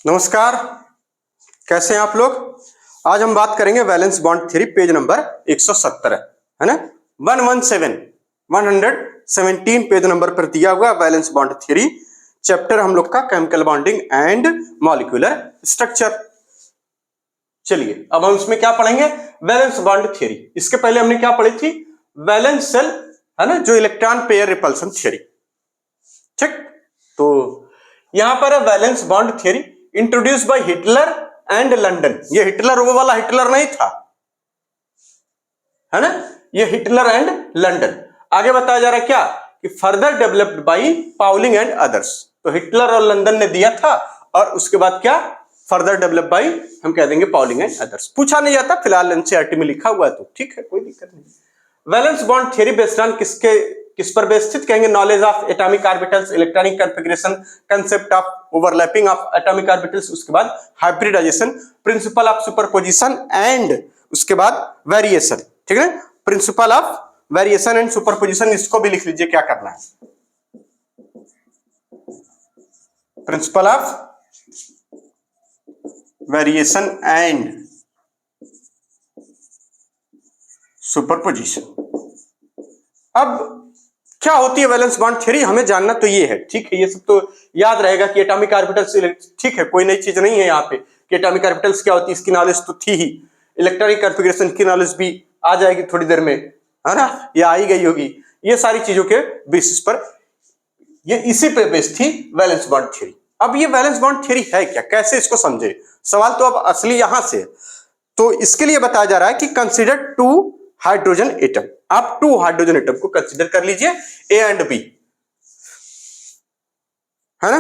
नमस्कार, कैसे हैं आप लोग। आज हम बात करेंगे valence bond theory, page number 170 है ना। 117 पेज नंबर पर दिया हुआ वैलेंस बॉन्ड थ्योरी, चैप्टर हम लोग का chemical bonding and molecular structure. चलिए अब हम इसमें क्या पढ़ेंगे, वैलेंस बॉन्ड थ्योरी। इसके पहले हमने क्या पढ़ी थी, वैलेंस शेल है ना, जो इलेक्ट्रॉन पेयर रिपल्सन थ्योरी। ठीक, तो यहां पर है valence bond theory introduce by Hitler and London. ये हिटलर वो वाला हिटलर नहीं था, है ना, ये हिटलर एंड लंदन। आगे बताया जा रहा है क्या कि further developed by Pauling and others. तो हिटलर और लंदन ने दिया था और उसके बाद क्या फर्दर डेवलप बाय हम कह देंगे पाउलिंग एंड अदर्स। पूछा नहीं जाता, फिलहाल एनसीईआरटी में लिखा हुआ है तो ठीक है, कोई दिक्कत नहीं। Valence bond theory based on किस पर बेस्ड कहेंगे, knowledge of atomic orbitals, electronic configuration, concept of overlapping of atomic orbitals, उसके बाद hybridization, principle of superposition and उसके बाद वेरिएशन। ठीक है, principle of variation and superposition, इसको भी लिख लीजिए क्या करना है। Principle of variation and superposition. अब क्या होती है वैलेंस बॉन्ड थ्योरी, हमें जानना तो ये है। ठीक है, ये सब तो याद रहेगा कि एटॉमिक ऑर्बिटल्स, ठीक है, कोई नई चीज नहीं है यहाँ पे कि एटॉमिक ऑर्बिटल्स क्या होती है, इसकी नॉलेज तो थी ही। इलेक्ट्रॉनिक कॉन्फ़िगरेशन की नॉलेज भी आ जाएगी थोड़ी देर में, है ना, ये आ ही गई होगी। ये सारी चीजों के बेसिस पर ये इसी पे बेस्ड थी वैलेंस बॉन्ड थ्योरी। अब ये वैलेंस बॉन्ड थ्योरी है क्या, कैसे इसको समझे, सवाल तो अब असली यहां से। तो इसके लिए बताया जा रहा है कि कंसीडर टू हाइड्रोजन एटम। आप टू हाइड्रोजन एटम को कंसीडर कर लीजिए, ए एंड बी, है ना।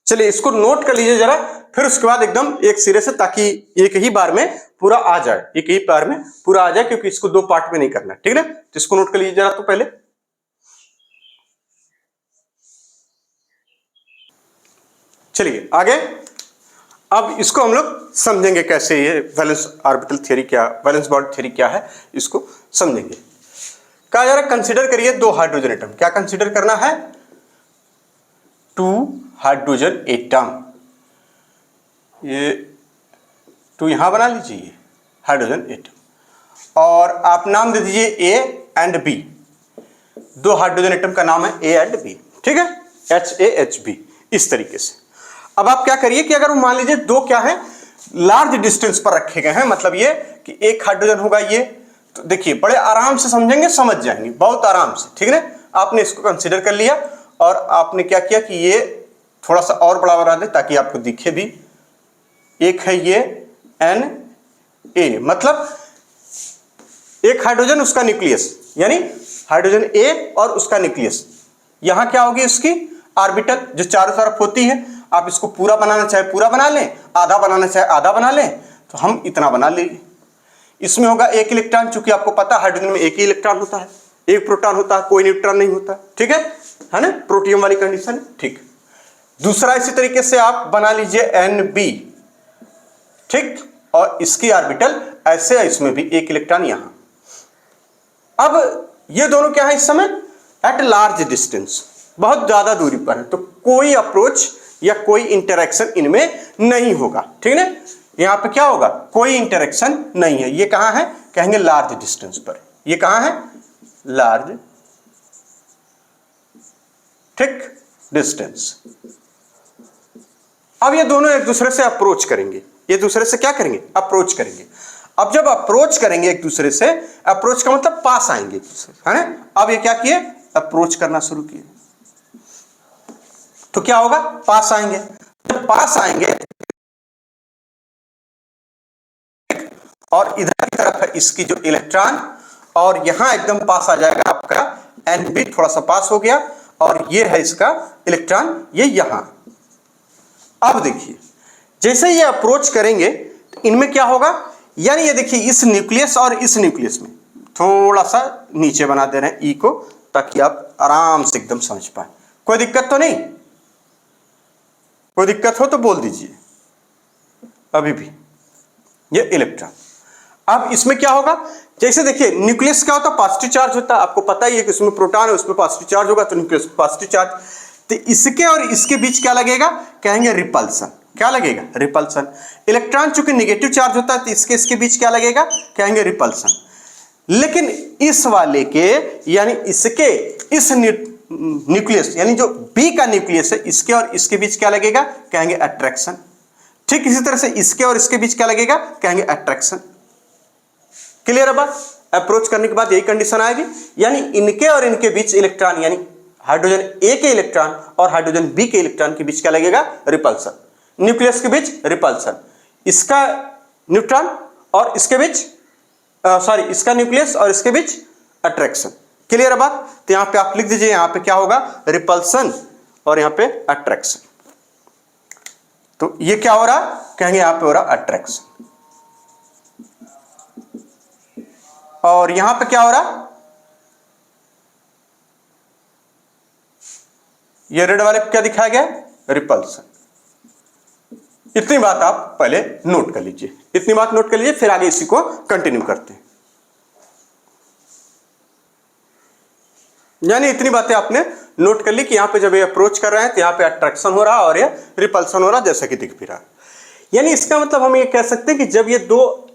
चलिए इसको नोट कर लीजिए जरा, फिर उसके बाद एकदम एक सिरे से, ताकि एक ही बार में पूरा आ जाए, एक ही बार में पूरा आ जाए, क्योंकि इसको दो पार्ट में नहीं करना, ठीक है ना। तो इसको नोट कर लीजिए जरा। तो पहले चलिए आगे, अब इसको हम लोग समझेंगे कैसे, ये वैलेंस ऑर्बिटल थ्योरी क्या, वैलेंस बॉन्ड थ्योरी क्या है, इसको समझेंगे। कहा जा रहा है कंसीडर करिए दो हाइड्रोजन एटम। क्या कंसीडर करना है, टू हाइड्रोजन एटम। ये टू यहां बना लीजिए, हाइड्रोजन एटम, और आप नाम दे दीजिए ए एंड बी। दो हाइड्रोजन एटम का नाम है ए एंड बी, ठीक है, HAHB, इस तरीके से। अब आप क्या करिए कि अगर मान लीजिए दो क्या है, लार्ज डिस्टेंस पर रखे गए हैं, मतलब ये कि एक हाइड्रोजन होगा ये, तो देखिए बड़े आराम से समझेंगे, समझ जाएंगे बहुत आराम से, ठीक है ना। आपने इसको कंसीडर कर लिया और आपने क्या किया कि ये थोड़ा सा और बड़ा बना दे ताकि आपको दिखे भी। एक है ये Na, मतलब एक हाइड्रोजन उसका न्यूक्लियस, यानी हाइड्रोजन ए और उसका न्यूक्लियस। यहां क्या होगी उसकी ऑर्बिटल जो चारों तरफ होती है। आप इसको पूरा बनाना चाहे पूरा बना लें, आधा बनाना चाहे आधा बना लें, तो हम इतना बना लेंगे। इसमें होगा एक इलेक्ट्रॉन, चूंकि आपको पता है हाइड्रोजन में एक ही इलेक्ट्रॉन होता है, एक प्रोटॉन होता है, कोई न्यूट्रॉन नहीं होता, ठीक है ना, प्रोटियम वाली कंडीशन, ठीक। दूसरा इसी तरीके से आप बना लीजिए NB, ठीक, और इसकी ऑर्बिटल ऐसे है, इसमें भी एक इलेक्ट्रॉन यहां। अब ये दोनों क्या है इस समय, एट लार्ज डिस्टेंस, बहुत ज्यादा दूरी पर है, तो कोई अप्रोच या कोई इंटरेक्शन इनमें नहीं होगा, ठीक है। यहां पे क्या होगा, कोई इंटरेक्शन नहीं है। ये कहां है, कहेंगे लार्ज डिस्टेंस पर। ये कहां है, लार्ज, ठीक, डिस्टेंस। अब ये दोनों एक दूसरे से अप्रोच करेंगे, ये दूसरे से क्या करेंगे, अप्रोच करेंगे। अब जब अप्रोच करेंगे एक दूसरे से, अप्रोच का मतलब पास आएंगे एक दूसरे, है ना। अब ये क्या किए, अप्रोच करना शुरू किए, तो क्या होगा, पास आएंगे। जब पास आएंगे और इधर की तरफ है इसकी जो इलेक्ट्रॉन, और यहां एकदम पास आ जाएगा आपका NB, थोड़ा सा पास हो गया, और ये है इसका इलेक्ट्रॉन, ये यहां। अब देखिए जैसे ये अप्रोच करेंगे तो इनमें क्या होगा, यानी ये देखिए इस न्यूक्लियस और इस न्यूक्लियस में थोड़ा सा नीचे बना दे रहे हैं ई को, ताकि आप आराम से एकदम समझ पाए। कोई दिक्कत तो नहीं, कोई दिक्कत हो तो बोल दीजिए। अभी भी ये इलेक्ट्रॉन, अब इसमें क्या होगा, जैसे देखिए न्यूक्लियस क्या होता है, पॉजिटिव चार्ज होता है, आपको पता ही है कि उसमें प्रोटॉन है, उसमें पॉजिटिव चार्ज होगा, तो न्यूक्लियस पॉजिटिव चार्ज। तो इसके और इसके बीच क्या लगेगा, कहेंगे रिपल्सन। क्या लगेगा, रिपल्सन। इलेक्ट्रॉन चूंकि नेगेटिव चार्ज होता है तो इसके इसके बीच क्या लगेगा, कहेंगे रिपल्सन। लेकिन इस वाले के यानी इसके इस न्यूक्लियस यानी जो बी का न्यूक्लियस है, इसके और इसके बीच क्या लगेगा, कहेंगे अट्रैक्शन। ठीक इसी तरह से इसके और इसके बीच क्या लगेगा, कहेंगे अट्रैक्शन। क्लियर है बात। अप्रोच करने के बाद यही कंडीशन आएगी, यानी इनके और इनके बीच इलेक्ट्रॉन यानी हाइड्रोजन ए के इलेक्ट्रॉन और हाइड्रोजन बी के इलेक्ट्रॉन के बीच क्या लगेगा, रिपल्सन। न्यूक्लियस के बीच रिपल्सन, इसका न्यूट्रॉन और इसके बीच इसका न्यूक्लियस और इसके बीच अट्रैक्शन। क्लियर है बात। तो यहां पे आप लिख दीजिए, यहां पे क्या होगा, रिपल्सन और यहां पे अट्रैक्शन। तो ये क्या हो रहा, कहेंगे यहां पे हो रहा अट्रैक्शन, और यहां पे क्या हो रहा, ये रेड वाले पे क्या दिखाया गया, रिपल्सन। इतनी बात आप पहले नोट कर लीजिए, इतनी बात नोट कर लीजिए, फिर आगे इसी को कंटिन्यू करते हैं। यानी इतनी बातें आपने नोट कर ली कि यहां पे जब ये अप्रोच कर रहे हैं तो यहां पे अट्रैक्शन हो रहा और ये रिपल्सन हो रहा, जैसा कि दिख भी रहा। यानी इसका मतलब हम ये कह सकते हैं कि जब ये दो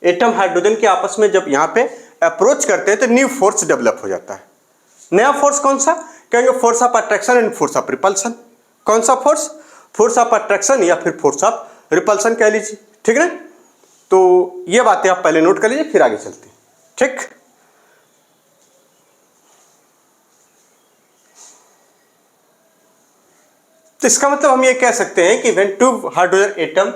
एटम हाइड्रोजन के आपस में जब यहां पे अप्रोच करते हैं तो न्यू फोर्स डेवलप हो जाता है। नया फोर्स कौन सा, कहेंगे force of attraction and force of repulsion. कौन सा फोर्स, फोर्स ऑफ अट्रैक्शन या फिर फोर्स ऑफ रिपल्सन कह लीजिए। ठीक है ना। तो ये बातें आप पहले नोट कर लीजिए, फिर आगे चलते हैं। ठीक, तो इसका मतलब हम ये कह सकते हैं कि when two hydrogen atom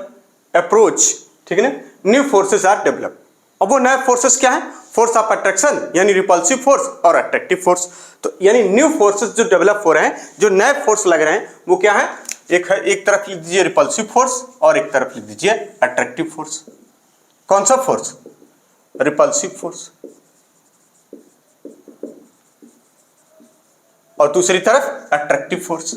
approach, ठीक है ना, न्यू फोर्सेस आर डेवलप। अब वो नए फोर्सेस क्या है, फोर्स ऑफ अट्रैक्शन यानी रिपल्सिव फोर्स और अट्रैक्टिव फोर्स। तो यानी न्यू फोर्सेस जो डेवलप हो रहे हैं, जो नए फोर्स लग रहे हैं, वो क्या है, एक तरफ लिख दीजिए रिपल्सिव फोर्स और एक तरफ लिख दीजिए अट्रैक्टिव फोर्स। कौन सा फोर्स, रिपल्सिव फोर्स, और दूसरी तरफ अट्रैक्टिव फोर्स।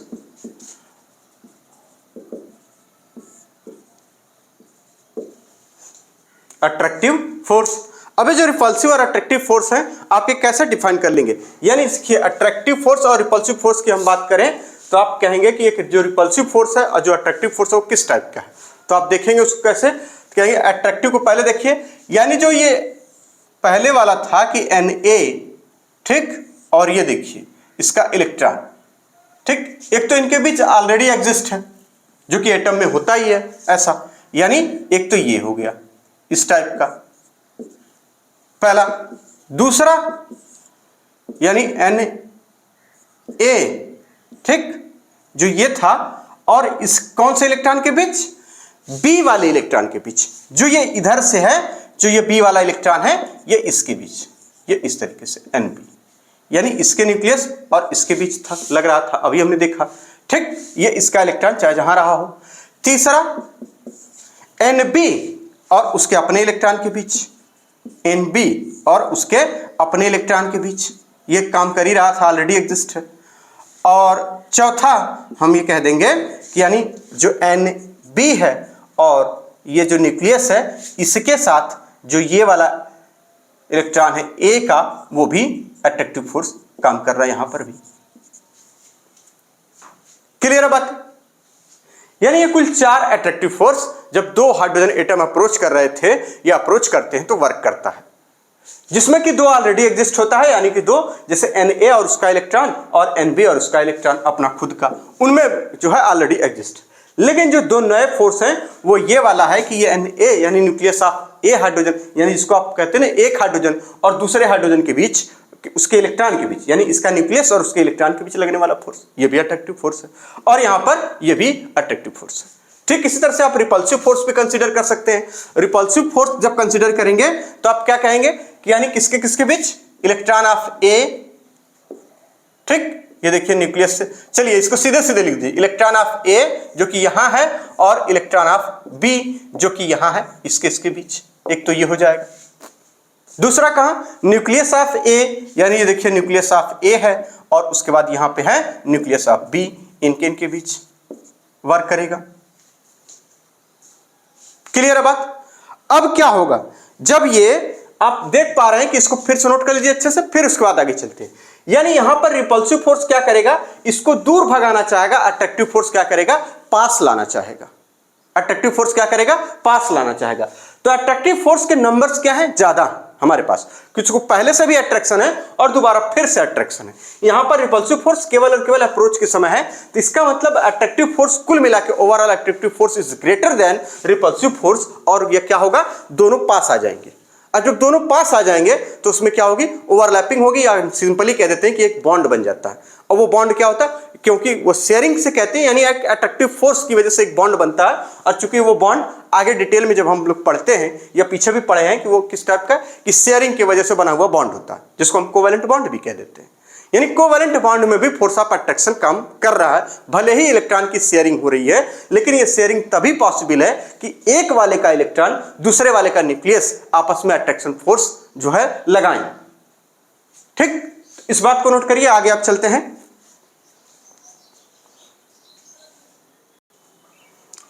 Attractive force. अब जो रिपल्सिव और अट्रैक्टिव फोर्स है, आप ये कैसे डिफाइन कर लेंगे, यानी इसकी अट्रैक्टिव फोर्स और रिपल्सिव फोर्स की हम बात करें तो आप कहेंगे कि एक जो रिपल्सिव फोर्स है और जो अट्रैक्टिव फोर्स है वो किस टाइप का है। तो आप देखेंगे उसको कैसे, तो कहेंगे अट्रैक्टिव को पहले देखिए, यानी जो ये पहले वाला था कि Na, ठीक, और ये देखिए इसका इलेक्ट्रॉन, ठीक, एक तो इनके बीच ऑलरेडी एग्जिस्ट है जो कि एटम में होता ही है ऐसा, यानी एक तो ये हो गया इस टाइप का पहला। दूसरा यानी Na, ठीक, जो ये था, और इस कौन से इलेक्ट्रॉन के बीच, बी वाले इलेक्ट्रॉन के बीच, जो ये इधर से है, जो ये बी वाला इलेक्ट्रॉन है, ये इसके बीच, ये इस तरीके से Nb, यानी इसके न्यूक्लियस और इसके बीच था, लग रहा था, अभी हमने देखा, ठीक, ये इसका इलेक्ट्रॉन चाहे जहां रहा हो। तीसरा Nb और उसके अपने इलेक्ट्रॉन के बीच, Nb और उसके अपने इलेक्ट्रॉन के बीच, ये काम कर ही रहा था, ऑलरेडी एग्जिस्ट है। और चौथा हम ये कह देंगे कि यानी जो Nb है और ये जो न्यूक्लियस है, इसके साथ जो ये वाला इलेक्ट्रॉन है A का, वो भी अट्रैक्टिव फोर्स काम कर रहा है यहां पर भी। क्लियर है बात। यानी ये कुल 4 अट्रैक्टिव फोर्स जब दो हाइड्रोजन एटम अप्रोच कर रहे थे या अप्रोच करते हैं तो वर्क करता है, जिसमें कि दो ऑलरेडी एग्जिस्ट होता है, यानी कि दो, जैसे Na और उसका इलेक्ट्रॉन और Nb और उसका इलेक्ट्रॉन अपना खुद का, उनमें जो है ऑलरेडी एग्जिस्ट। लेकिन जो दो नए फोर्स हैं वो ये वाला है कि ये Na यानी न्यूक्लियस ऑफ ए हाइड्रोजन, यानी जिसको आप कहते हैं ना एक हाइड्रोजन और दूसरे हाइड्रोजन के बीच, उसके इलेक्ट्रॉन के बीच, यानी इसका न्यूक्लियस और उसके इलेक्ट्रॉन के बीच लगने वाला फोर्स, ये भी अट्रैक्टिव फोर्स है, और यहां पर ये भी अट्रैक्टिव फोर्स है। ठीक इसी तरह से आप रिपल्सिव फोर्स भी कंसीडर कर सकते हैं। रिपल्सिव फोर्स जब कंसीडर करेंगे तो आप क्या कहेंगे कि यानी किसके किसके बीच, इलेक्ट्रॉन ऑफ ए, ठीक, ये देखिए न्यूक्लियस से, चलिए इसको सीधे सीधे लिख दीजिए, इलेक्ट्रॉन ऑफ ए जो कि यहां है और इलेक्ट्रॉन ऑफ बी जो कि यहां है, इसके इसके बीच, एक तो ये हो जाएगा। दूसरा कहां, न्यूक्लियस ऑफ ए, यानी ये देखिए न्यूक्लियस ऑफ ए है और उसके बाद यहां पे है न्यूक्लियस ऑफ बी, इनके बीच वर्क करेगा। क्लियर है बात। अब क्या होगा, जब ये आप देख पा रहे हैं कि इसको फिर से नोट कर लीजिए अच्छे से, फिर उसके बाद आगे चलते हैं। यानी यहां पर रिपल्सिव फोर्स क्या करेगा, इसको दूर भगाना चाहेगा, अट्रैक्टिव फोर्स क्या करेगा, पास लाना चाहेगा। अट्रैक्टिव फोर्स क्या करेगा, पास लाना चाहेगा। तो अट्रैक्टिव फोर्स के नंबर्स क्या हैं, ज्यादा हमारे पास, कुछ को पहले से भी अट्रैक्शन है और दोबारा फिर से अट्रैक्शन है। यहां पर रिपल्सिव फोर्स केवल और केवल अप्रोच के समय है, तो इसका मतलब अट्रैक्टिव फोर्स कुल मिला के overall attractive force is greater then repulsive force, और ये क्या होगा, दोनों पास आ जाएंगे। और जब दोनों पास आ जाएंगे तो उसमें क्या होगी, ओवरलैपिंग होगी, या सिंपली कह देते हैं कि एक बॉन्ड बन जाता है। और वो बॉन्ड क्या होता है, क्योंकि वो शेयरिंग से कहते हैं, यानी अट्रैक्टिव फोर्स की वजह से एक बॉन्ड बनता है। और चूंकि वो बॉन्ड आगे डिटेल में जब हम लोग पढ़ते हैं या पीछे भी पढ़े हैं कि वो किस टाइप का, कि शेयरिंग की वजह से बना हुआ बॉन्ड होता है, जिसको हम कोवेलेंट बॉन्ड भी कह देते हैं। यानी कोवेलेंट बॉन्ड में भी फोर्स ऑफ अट्रैक्शन काम कर रहा है, भले ही इलेक्ट्रॉन की शेयरिंग हो रही है, लेकिन ये शेयरिंग तभी पॉसिबल है कि एक वाले का इलेक्ट्रॉन दूसरे वाले का न्यूक्लियस आपस में अट्रैक्शन फोर्स जो है लगाएं। ठीक, इस बात को नोट करिए, आगे आप चलते हैं।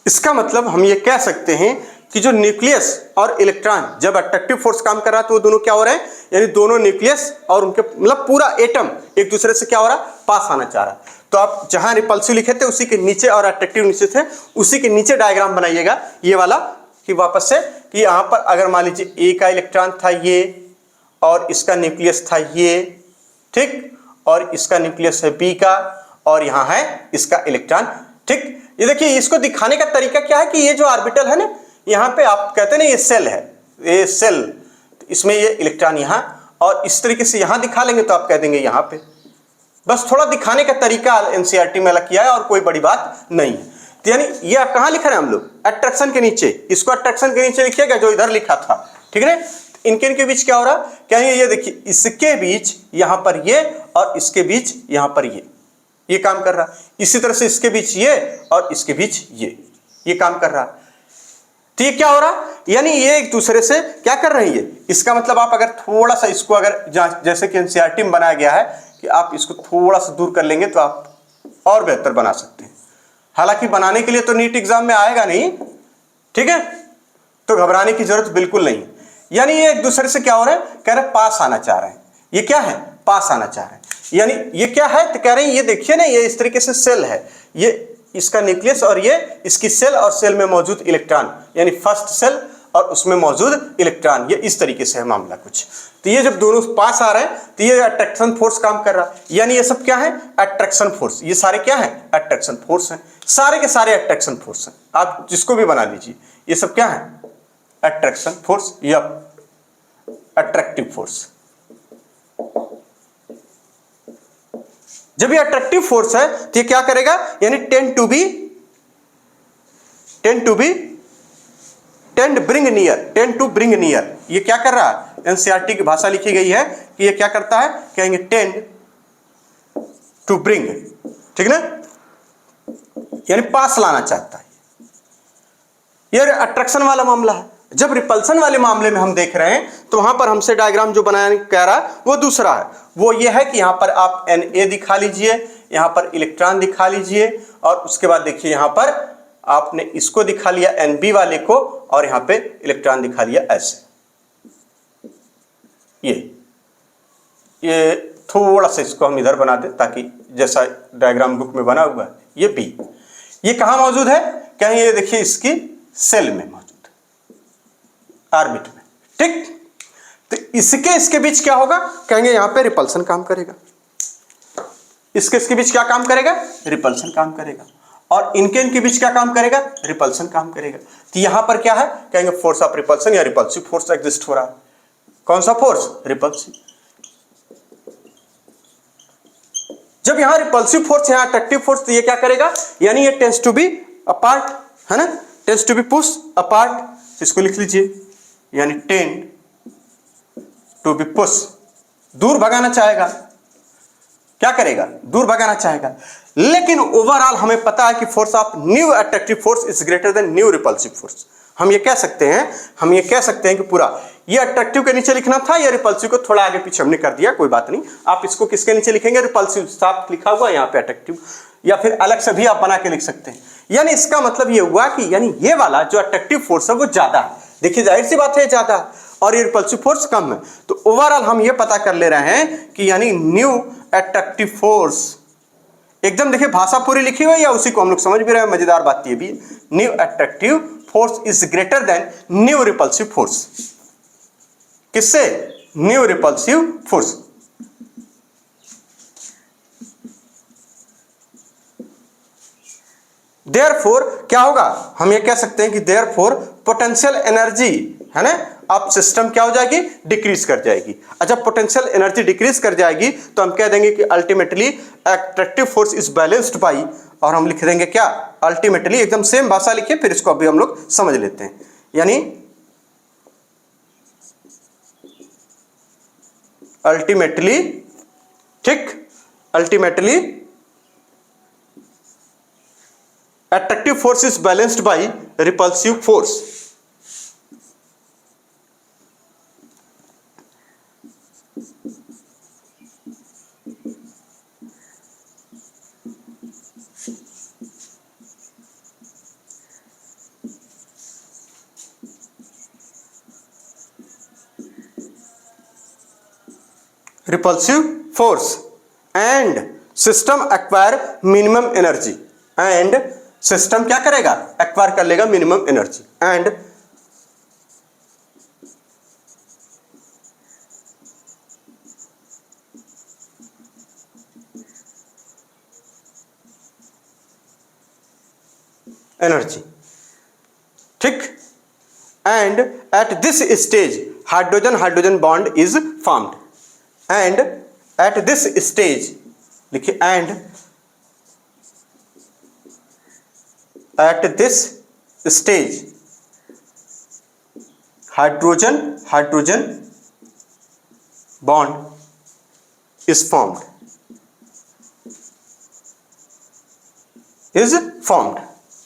इसका मतलब हम ये कह सकते हैं कि जो न्यूक्लियस और इलेक्ट्रॉन जब अट्रैक्टिव फोर्स काम कर रहा है तो वो दोनों क्या हो रहे हैं, यानी दोनों न्यूक्लियस और उनके मतलब पूरा एटम एक दूसरे से क्या हो रहा है, पास आना चाह रहा है। तो आप जहां रिपल्सिव लिखे थे उसी के नीचे और अट्रैक्टिव नीचे थे, उसी के नीचे डायग्राम बनाइएगा ये वाला, कि वापस से कि यहां पर अगर मान लीजिए ए का इलेक्ट्रॉन था ये, और इसका न्यूक्लियस था ये, ठीक, और इसका न्यूक्लियस है बी का, और यहां है इसका इलेक्ट्रॉन। ठीक, ये देखिए, इसको दिखाने का तरीका क्या है कि ये जो ऑर्बिटल है ना, यहाँ पे आप कहते हैं ना ये सेल है, ये सेल, इसमें ये इलेक्ट्रॉन यहाँ, और इस तरीके से यहाँ दिखा लेंगे तो आप कह देंगे यहाँ पे। बस थोड़ा दिखाने का तरीका एनसीईआरटी में अलग किया है और कोई बड़ी बात नहीं है। तो यानी ये कहाँ लिख रहे हैं हम लोग, अट्रैक्शन के नीचे, इसको अट्रैक्शन के नीचे लिखिएगा जो इधर लिखा था, ठीक है ना। इनके बीच क्या हो रहा है, क्या ये देखिए, इसके बीच यहाँ पर ये और इसके बीच यहाँ पर ये काम कर रहा है। इसी तरह से इसके बीच ये और इसके बीच ये काम कर रहा है। तो ये क्या हो रहा है, यानी ये एक दूसरे से क्या कर रहे हैं ये। इसका मतलब आप अगर थोड़ा सा इसको अगर जैसे कि एनसीईआरटी में बनाया गया है कि आप इसको थोड़ा सा दूर कर लेंगे तो आप और बेहतर बना सकते हैं। हालांकि बनाने के लिए तो नीट एग्जाम में आएगा नहीं, ठीक है, तो घबराने की जरूरत बिल्कुल नहीं। यानी ये एक दूसरे से क्या हो रहा है, कह रहे पास आना चाह रहे हैं। ये क्या है, पास आना चाह रहे हैं। यानी ये क्या है, तो कह रहे हैं ये देखिए ना, ये इस तरीके से सेल है, ये इसका न्यूक्लियस और ये इसकी सेल, और सेल में मौजूद इलेक्ट्रॉन, यानी फर्स्ट सेल और उसमें मौजूद इलेक्ट्रॉन, ये इस तरीके से है मामला कुछ। तो ये जब दोनों पास आ रहे हैं तो ये अट्रैक्शन फोर्स काम कर रहा है। यानी ये सब क्या है, अट्रैक्शन फोर्स, ये सारे क्या है, अट्रैक्शन फोर्स हैं, सारे के सारे अट्रैक्शन फोर्स हैं। आप जिसको भी बना लीजिए, ये सब क्या है, अट्रैक्शन फोर्स या अट्रैक्टिव फोर्स। जब ये अट्रैक्टिव फोर्स है तो ये क्या करेगा, यानी टेंड टू ब्रिंग नियर, ये क्या कर रहा है, एनसीईआरटी की भाषा लिखी गई है कि ये क्या करता है, कहेंगे टेंड टू ब्रिंग, ठीक ना, यानी पास लाना चाहता है। ये अट्रैक्शन वाला मामला है। जब रिपल्सन वाले मामले में हम देख रहे हैं तो वहां पर हमसे डायग्राम जो बनाया कह रहा है वो दूसरा है। वो ये है कि यहां पर आप Na दिखा लीजिए, यहां पर इलेक्ट्रॉन दिखा लीजिए, और उसके बाद देखिए यहां पर आपने इसको दिखा लिया Nb वाले को, और यहां पे इलेक्ट्रॉन दिखा लिया ऐसे। ये थोड़ा सा इसको हम इधर बना दें ताकि जैसा डायग्राम बुक में बना हुआ है, ये बी, ये कहां मौजूद है, कहेंगे ये देखिए इसकी सेल में मौजूद, ऑर्बिट में, ठीक। तो इसके बीच क्या होगा, कहेंगे यहां पे रिपल्सन काम करेगा। इसके बीच क्या काम करेगा, रिपल्सन काम करेगा। और इनके बीच क्या काम करेगा, रिपल्सन काम करेगा। तो यहां पर क्या है, कहेंगे फोर्स ऑफ रिपल्सन या रिपल्सिव फोर्स एग्जिस्ट हो रहा है। कौन सा फोर्स, रिपल्सिव। जब यहां रिपल्सिव फोर्स, यहां अट्रैक्टिव फोर्स, तो ये क्या करेगा, यानी ये टेंड्स टू बी अपार्ट, है ना, tends to be push apart. इसको लिख लीजिए, यानी टेंड टू बी पुश, दूर भगाना चाहेगा। क्या करेगा, दूर भगाना चाहेगा। लेकिन ओवरऑल हमें पता है कि force of new attractive force is greater than new repulsive force. हम ये कह सकते हैं कि पूरा ये अट्रैक्टिव के नीचे लिखना था, या रिपल्सिव को थोड़ा आगे पीछे हमने कर दिया, कोई बात नहीं। आप इसको किसके नीचे लिखेंगे, रिपल्सिव, साफ लिखा हुआ यहाँ पे अट्रैक्टिव, या फिर अलग से भी आप बना के लिख सकते हैं। यानी इसका मतलब ये हुआ कि यानी ये वाला जो अट्रैक्टिव फोर्स है वो ज्यादा है। देखिए जाहिर सी बात है ज्यादा, और ये रिपल्सिव फोर्स कम है। तो ओवरऑल हम ये पता कर ले रहे हैं कि यानी न्यू अट्रैक्टिव फोर्स। एकदम देखिए भाषा पूरी लिखी हुई या उसी को हम लोग समझ भी रहे हैं। मजेदार बात ये भी, new attractive force is greater than new repulsive force. किससे? New repulsive force. देयरफॉर क्या होगा, हम ये कह सकते हैं कि देयरफॉर पोटेंशियल एनर्जी है ना, अब सिस्टम क्या हो जाएगी, डिक्रीज कर जाएगी। अच्छा, पोटेंशियल एनर्जी डिक्रीज कर जाएगी तो हम कह देंगे कि ultimately attractive force is balanced by, और हम लिख देंगे क्या, अल्टीमेटली, एकदम सेम भाषा लिखिए फिर इसको अभी हम लोग समझ लेते हैं। यानी अल्टीमेटली, ठीक, ultimately attractive force is balanced by repulsive force। repulsive force and system acquire minimum energy, and system क्या करेगा, एक्वायर कर लेगा मिनिमम एनर्जी। एंड एनर्जी, ठीक, and at this stage hydrogen hydrogen bond is formed, and at this stage लिखिए, and at this stage hydrogen hydrogen bond is formed,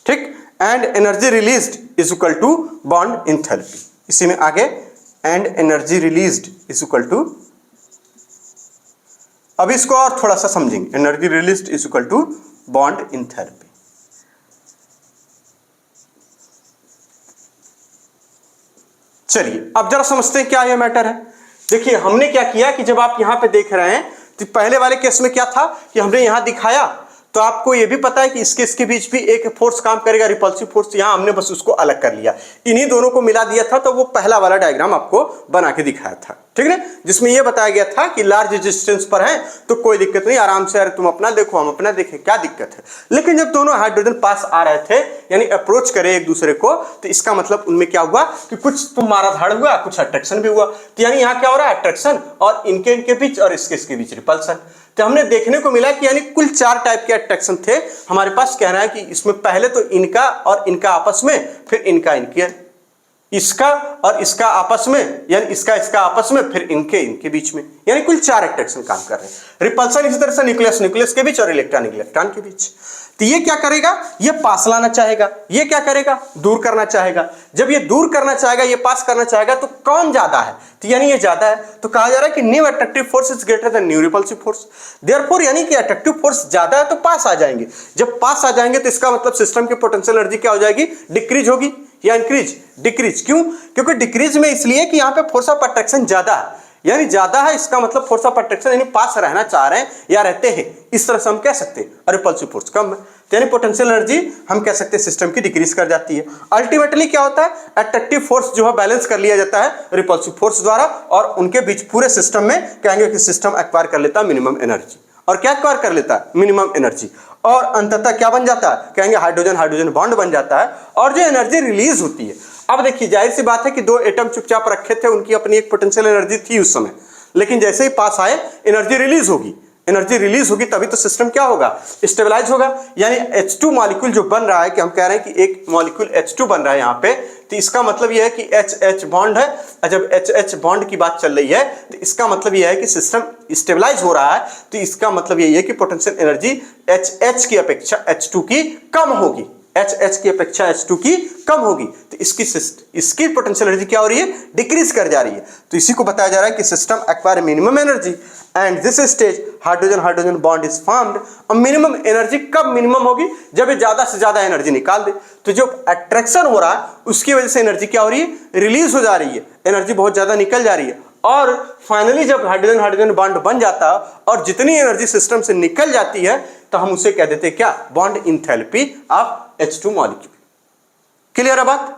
ठीक, and energy released is equal to bond enthalpy। इसी में आगे and energy released is equal to, अब इसको और थोड़ा सा समझेंगे, energy released is equal to bond enthalpy। चलिए अब जरा समझते हैं क्या यह मैटर है। देखिए हमने क्या किया कि जब आप यहां पे देख रहे हैं तो पहले वाले केस में क्या था कि हमने यहां दिखाया, तो आपको यह भी पता है कि इसके बीच भी एक फोर्स काम करेगा, रिपल्सिव फोर्स। यहां हमने बस उसको अलग कर लिया, इन्हीं दोनों को मिला दिया था, तो वो पहला वाला डायग्राम आपको बना के दिखाया था, ठीक है, जिसमें यह बताया गया था कि लार्ज डिस्टेंस पर है तो कोई दिक्कत नहीं, आराम से, अरे तुम अपना देखो हम अपना देखें, क्या दिक्कत है। लेकिन जब दोनों हाइड्रोजन पास आ रहे थे, यानी अप्रोच करे एक दूसरे को, तो इसका मतलब उनमें क्या हुआ कि कुछ तो माराधाड़ हुआ, कुछ अट्रैक्शन भी हुआ। तो यानी यहाँ क्या हो रहा है, अट्रैक्शन, और इनके बीच और इसके बीच रिपल्सन। तो हमने देखने को मिला कि यानी कुल 4 टाइप के अट्रैक्शन थे हमारे पास। कहना है कि इसमें पहले तो इनका और इनका आपस में, फिर इनका इनके, इसका और इसका आपस में, यानी इसका आपस में, फिर इनके बीच में, यानी कुल 4 अट्रैक्शन काम कर रहे हैं। रिपल्सन इसी तरह से न्यूक्लियस के बीच और इलेक्ट्रॉन के बीच। तो ये क्या करेगा, ये पास लाना चाहेगा, ये क्या करेगा, दूर करना चाहेगा। जब ये दूर करना चाहेगा, ये पास करना चाहेगा, तो कौन ज्यादा है, तो यानी ये ज्यादा है, तो कहा जा रहा है कि new attractive force is greater than new repulsive force. Therefore यानी कि अट्रैक्टिव फोर्स ज्यादा है तो पास आ जाएंगे। जब पास आ जाएंगे तो इसका मतलब सिस्टम की पोटेंशियल एनर्जी क्या हो जाएगी, डिक्रीज होगी या इंक्रीज, डिक्रीज। क्यों, क्योंकि डिक्रीज में इसलिए कि यहाँ पे फोर्स ऑफ अट्रैक्शन ज्यादा है, यानी ज्यादा है, इसका मतलब फोर्स ऑफ अट्रैक्शन यानी पास रहना चाह रहे हैं या रहते हैं, इस तरह से हम कह सकते हैं। और रिपल्सिव फोर्स कम है, यानी पोटेंशियल एनर्जी हम कह सकते हैं सिस्टम की डिक्रीज कर जाती है। अल्टीमेटली क्या होता है, अट्रैक्टिव फोर्स जो है बैलेंस कर लिया जाता है रिपल्सिव फोर्स द्वारा, और उनके बीच पूरे सिस्टम में कहेंगे कि सिस्टम एक्वायर कर लेता है मिनिमम एनर्जी। और क्या एक्वायर कर लेता है, मिनिमम एनर्जी, और अंततः क्या बन जाता है, कहेंगे हाइड्रोजन हाइड्रोजन बॉन्ड बन जाता है, और जो एनर्जी रिलीज होती है। अब देखिए जाहिर सी बात है कि 2 एटम चुपचाप रखे थे, उनकी अपनी एक पोटेंशियल एनर्जी थी उस समय, लेकिन जैसे ही पास आए एनर्जी रिलीज होगी, एनर्जी रिलीज होगी तभी तो सिस्टम क्या होगा, स्टेबलाइज होगा। यानी H2 मॉलिक्यूल जो बन रहा है, कि हम कह रहे हैं कि एक मॉलिक्यूल H2 बन रहा है यहाँ पे, तो इसका मतलब यह है कि H बॉन्ड है। जब H बॉन्ड की बात चल रही है तो इसका मतलब यह है कि सिस्टम स्टेबलाइज हो रहा है, तो इसका मतलब यही है कि पोटेंशियल एनर्जी H की अपेक्षा H2 की कम होगी, H की अपेक्षा H2 की कम होगी, तो इसकी पोटेंशियल एनर्जी क्या हो रही है, डिक्रीज कर जा रही है। तो इसी को बताया जा रहा है कि system acquire minimum energy and this stage hydrogen hydrogen bond is formed. अब मिनिमम एनर्जी कब मिनिमम होगी, जब ये ज्यादा से ज्यादा एनर्जी निकाल दे। तो जो अट्रैक्शन हो रहा है उसकी वजह से एनर्जी क्या हो रही है, रिलीज हो जा रही है, एनर्जी बहुत ज्यादा निकल जा रही है, और फाइनली जब हाइड्रोजन हाइड्रोजन बॉन्ड बन जाता और जितनी एनर्जी सिस्टम से निकल जाती है तो हम उसे कह देते हैं क्या, bond enthalpy of H2 molecule. Clear है बात?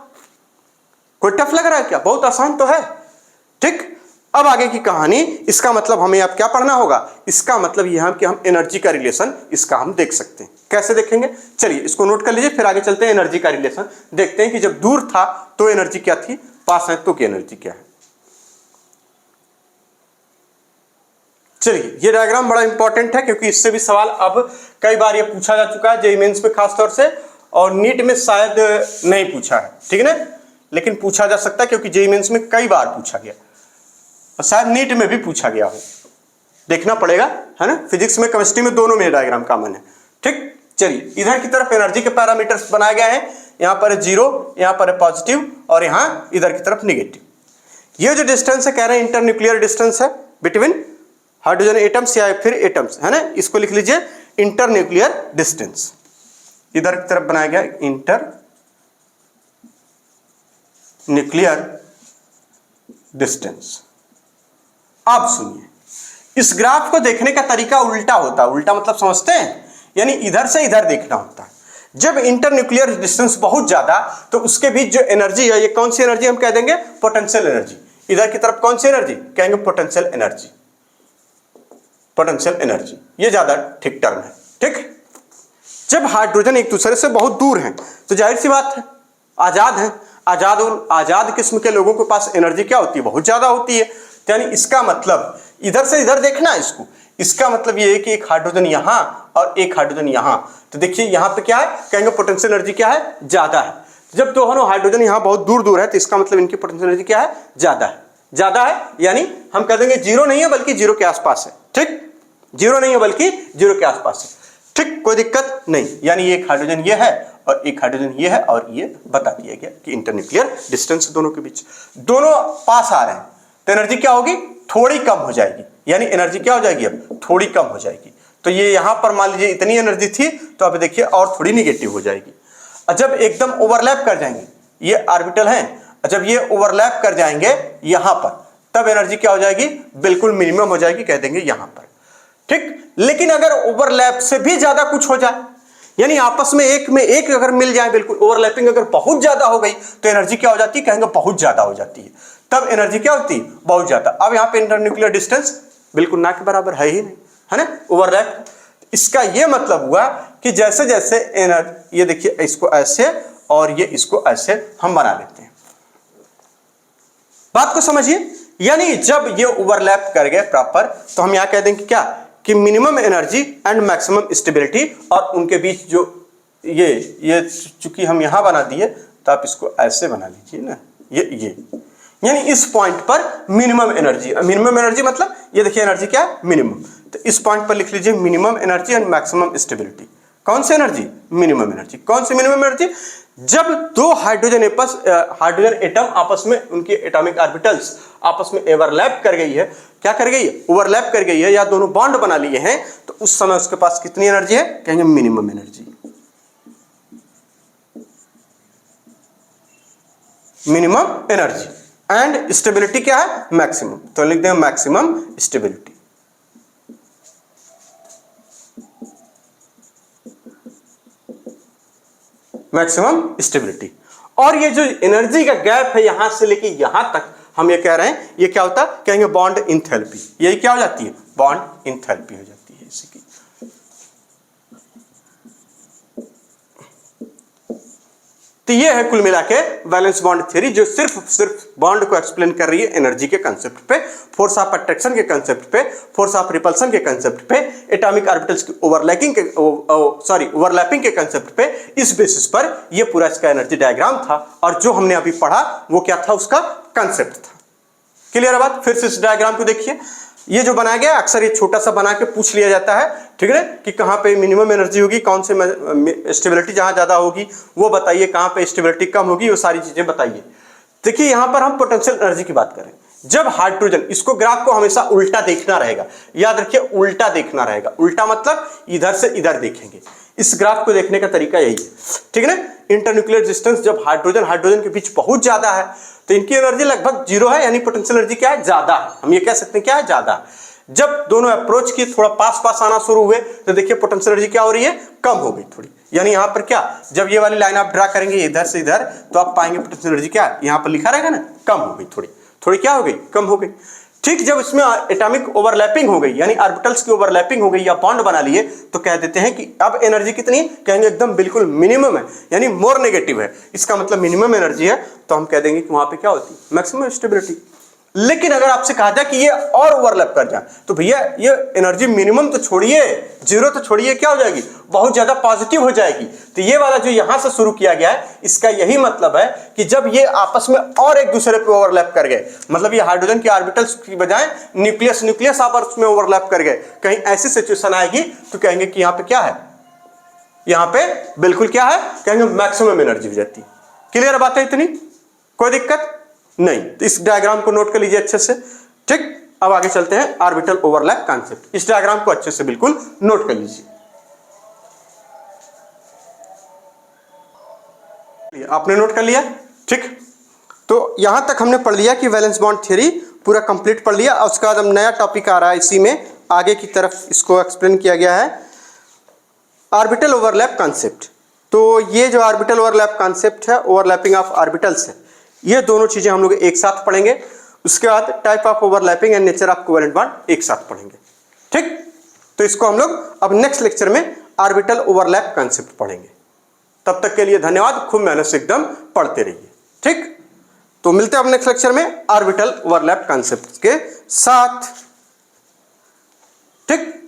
कोई टफ लग रहा है क्या? बहुत आसान तो है। ठीक, अब आगे की कहानी, इसका मतलब हमें अब क्या पढ़ना होगा, इसका मतलब यह कि हम एनर्जी का रिलेशन इसका हम देख सकते हैं। कैसे देखेंगे, चलिए इसको नोट कर लीजिए, फिर आगे चलते हैं एनर्जी का रिलेशन देखते हैं कि जब दूर था तो एनर्जी क्या थी, पास है तो की एनर्जी क्या है। चलिए ये डायग्राम बड़ा इंपॉर्टेंट है क्योंकि इससे भी सवाल अब कई बार ये पूछा जा चुका है जेईई मेंस में खासतौर से, और नीट में शायद नहीं पूछा है, ठीक है ना, लेकिन पूछा जा सकता है क्योंकि जेईई मेंस में कई बार पूछा गया और शायद नीट में भी पूछा गया हो, देखना पड़ेगा, है ना। फिजिक्स में केमिस्ट्री में दोनों में डायग्राम कॉमन है। ठीक, चलिए इधर की तरफ एनर्जी के पैरामीटर्स बनाए गए हैं, यहां पर है 0, यहां पर है पॉजिटिव और यहां इधर की तरफ निगेटिव। ये जो डिस्टेंस है कह रहे हैं इंटरन्यूक्लियर डिस्टेंस है बिटवीन हाइड्रोजन एटम्स या फिर एटम्स, है ना, इसको लिख लीजिए इंटरन्यूक्लियर डिस्टेंस। इधर की तरफ बनाया गया इंटर न्यूक्लियर डिस्टेंस। अब सुनिए, इस ग्राफ को देखने का तरीका उल्टा होता है। उल्टा मतलब समझते हैं, यानी इधर से इधर देखना होता है। जब इंटरन्यूक्लियर डिस्टेंस बहुत ज्यादा तो उसके बीच जो एनर्जी है, ये कौन सी एनर्जी हम कह देंगे, पोटेंशियल एनर्जी। इधर की तरफ कौन सी एनर्जी कहेंगे, पोटेंशियल एनर्जी। पोटेंशियल एनर्जी ये ज्यादा ठीक टर्म है। ठीक, जब हाइड्रोजन एक दूसरे से बहुत दूर हैं तो जाहिर सी बात है आजाद हैं, आजाद और आजाद किस्म के लोगों के पास एनर्जी क्या होती है, बहुत ज्यादा होती है। यानी इसका मतलब इधर से इधर देखना है इसको, इसका मतलब ये है कि एक हाइड्रोजन यहां और एक हाइड्रोजन यहां, तो देखिए यहां पे क्या है, कहेंगे पोटेंशियल एनर्जी क्या है, ज्यादा है। जब दोनों हाइड्रोजन यहां बहुत दूर दूर है तो इसका मतलब इनकी पोटेंशियल एनर्जी क्या है, ज्यादा है। ज्यादा है यानी हम कह देंगे जीरो नहीं है बल्कि जीरो के आसपास है। ठीक, जीरो नहीं है बल्कि जीरो के आसपास है। ठीक, कोई दिक्कत नहीं, यानी एक हाइड्रोजन ये है और एक हाइड्रोजन ये है और ये बता दिया गया कि इंटरन्यूक्लियर डिस्टेंस दोनों के बीच, दोनों पास आ रहे हैं तो एनर्जी क्या होगी, थोड़ी कम हो जाएगी। यानी एनर्जी क्या हो जाएगी, अब थोड़ी कम हो जाएगी। तो ये यहां पर मान लीजिए इतनी एनर्जी थी तो अब देखिए और थोड़ी निगेटिव हो जाएगी। और जब एकदम ओवरलैप कर जाएंगे, ये ऑर्बिटल हैं, जब ये ओवरलैप कर जाएंगे यहां पर तब एनर्जी क्या हो जाएगी, बिल्कुल मिनिमम हो जाएगी, कह देंगे यहां पर। ठीक, लेकिन अगर ओवरलैप से भी ज्यादा कुछ हो जाए, यानी आपस में एक अगर मिल जाए, बिल्कुल ओवरलैपिंग अगर बहुत ज्यादा हो गई तो एनर्जी क्या हो जाती है, कहेंगे बहुत ज्यादा हो जाती है। तब एनर्जी क्या होती है, बहुत ज्यादा। अब यहाँ पे इंटरन्यूक्लियर डिस्टेंस बिल्कुल ना के बराबर है ही नहीं, है ना, ओवरलैप। इसका यह मतलब हुआ कि जैसे जैसे एनर्जी, ये देखिए इसको ऐसे और ये इसको ऐसे हम बना लेते हैं। बात को समझिए, यानी जब ये ओवरलैप कर गए प्रॉपर तो हम यहां कह देंगे क्या, कि minimum energy and maximum stability, और उनके बीच जो ये चूंकि हम यहां बना दिए तो आप इसको ऐसे बना लीजिए ना, ये यानी इस पॉइंट पर मिनिमम एनर्जी मतलब ये देखिए एनर्जी क्या है, मिनिमम। तो इस पॉइंट पर लिख लीजिए minimum energy and maximum stability. कौन सी एनर्जी, मिनिमम एनर्जी। कौन सी मिनिमम एनर्जी, जब दो हाइड्रोजन एटम आपस में, उनके एटॉमिक ऑर्बिटल्स आपस में ओवरलैप कर गई है, क्या कर गई है, ओवरलैप कर गई है, या दोनों बॉन्ड बना लिए हैं, तो उस समय उसके पास कितनी एनर्जी है, कहेंगे minimum energy. Minimum energy and stability क्या है, मैक्सिमम। तो लिख देंगे मैक्सिमम स्टेबिलिटी। Maximum stability. और ये जो एनर्जी का गैप है यहां से लेके यहां तक, हम ये कह रहे हैं ये क्या होता है, कहेंगे बॉन्ड इंथैल्पी। यही क्या हो जाती है, बॉन्ड इंथैल्पी हो जाती है इसकी। तो ये है कुल मिला के वैलेंस बॉन्ड थ्योरी, जो सिर्फ बॉन्ड को एक्सप्लेन कर रही है एनर्जी के कंसेप्ट पे, फोर्स ऑफ अट्रैक्शन के कंसेप्ट पे, फोर्स ऑफ रिपल्सन के कंसेप्ट पे, एटॉमिक ऑर्बिटल्स की ओवरलैपिंग के कंसेप्ट पे। इस बेसिस पर ये पूरा इसका एनर्जी डायग्राम था, और जो हमने अभी पढ़ा वो क्या था, उसका कंसेप्ट था। क्लियर है बात? फिर से इस डायग्राम को देखिए, ये जो बनाया गया अक्सर ये छोटा सा बना के पूछ लिया जाता है, ठीक है, कि कहाँ पे मिनिमम एनर्जी होगी, कौन से स्टेबिलिटी जहां ज्यादा होगी वो बताइए, कहाँ पे स्टेबिलिटी कम होगी वो सारी चीजें बताइए। देखिए यहां पर हम पोटेंशियल एनर्जी की बात करें, जब हाइड्रोजन, इसको ग्राफ को हमेशा उल्टा देखना रहेगा, याद रखिए उल्टा देखना रहेगा। उल्टा मतलब इधर से इधर देखेंगे, इस ग्राफ को देखने का तरीका यही है, ठीक है ना। इंटरन्यूक्लियर डिस्टेंस जब हाइड्रोजन के बीच बहुत ज्यादा है तो इनकी एनर्जी लगभग 0 है, यानी पोटेंशियल एनर्जी क्या है, ज्यादा है। हम ये कह सकते हैं क्या है, ज्यादा है। जब दोनों अप्रोच की थोड़ा पास पास आना शुरू हुए तो देखिए पोटेंशियल एनर्जी क्या हो रही है, कम हो गई थोड़ी। यानी यहाँ पर क्या, जब ये वाली लाइन आप ड्रा करेंगे इधर से इधर तो आप पाएंगे पोटेंशियल एनर्जी क्या है, यहाँ पर लिखा रहेगा ना, कम हो गई थोड़ी, थोड़ी क्या हो गई, कम हो गई। ठीक, जब इसमें एटॉमिक ओवरलैपिंग हो गई, यानी ऑर्बिटल्स की ओवरलैपिंग हो गई या बॉन्ड बना लिए, तो कह देते हैं कि अब एनर्जी कितनी है, कहेंगे एकदम बिल्कुल मिनिमम है, यानी मोर नेगेटिव है। इसका मतलब मिनिमम एनर्जी है, तो हम कह देंगे कि वहां पे क्या होती है, मैक्सिमम स्टेबिलिटी। लेकिन अगर आपसे कहा जाए कि ये और ओवरलैप कर जाए तो भैया ये एनर्जी मिनिमम तो छोड़िए, 0 तो छोड़िए, क्या हो जाएगी, बहुत ज्यादा पॉजिटिव हो जाएगी। तो ये वाला जो यहां से शुरू किया गया है, इसका यही मतलब है कि जब ये आपस में और एक दूसरे पे ओवरलैप कर गए, मतलब ये हाइड्रोजन के ऑर्बिटल्स की बजाय न्यूक्लियस आपस में ओवरलैप कर गए, कहीं ऐसी सिचुएशन आएगी तो कहेंगे कि यहाँ पे क्या है, यहाँ पे बिल्कुल क्या है, कहेंगे मैक्सिमम एनर्जी हो जाती है। क्लियर बात है, इतनी कोई दिक्कत नहीं। तो इस डायग्राम को नोट कर लीजिए अच्छे से। ठीक, अब आगे चलते हैं ऑर्बिटल ओवरलैप कॉन्सेप्ट। इस डायग्राम को अच्छे से बिल्कुल नोट कर लीजिए। आपने नोट कर लिया, ठीक। तो यहां तक हमने पढ़ लिया कि वैलेंस बॉन्ड थ्योरी पूरा कंप्लीट पढ़ लिया। और उसके बाद हम नया टॉपिक आ रहा है, इसी में आगे की तरफ इसको एक्सप्लेन किया गया है, ऑर्बिटल ओवरलैप कॉन्सेप्ट। तो ये जो ऑर्बिटल ओवरलैप कॉन्सेप्ट है, ओवरलैपिंग ऑफ ऑर्बिटल्स है, ये दोनों चीजें हम लोग एक साथ पढ़ेंगे। उसके बाद type of overlapping and nature of covalent bond एक साथ पढ़ेंगे, ठीक। तो इसको हम लोग अब नेक्स्ट लेक्चर में ऑर्बिटल ओवरलैप कॉन्सेप्ट पढ़ेंगे। तब तक के लिए धन्यवाद, खूब मेहनत से एकदम पढ़ते रहिए, ठीक। तो मिलते हैं अब नेक्स्ट लेक्चर में ऑर्बिटल ओवरलैप कॉन्सेप्ट के साथ, ठीक।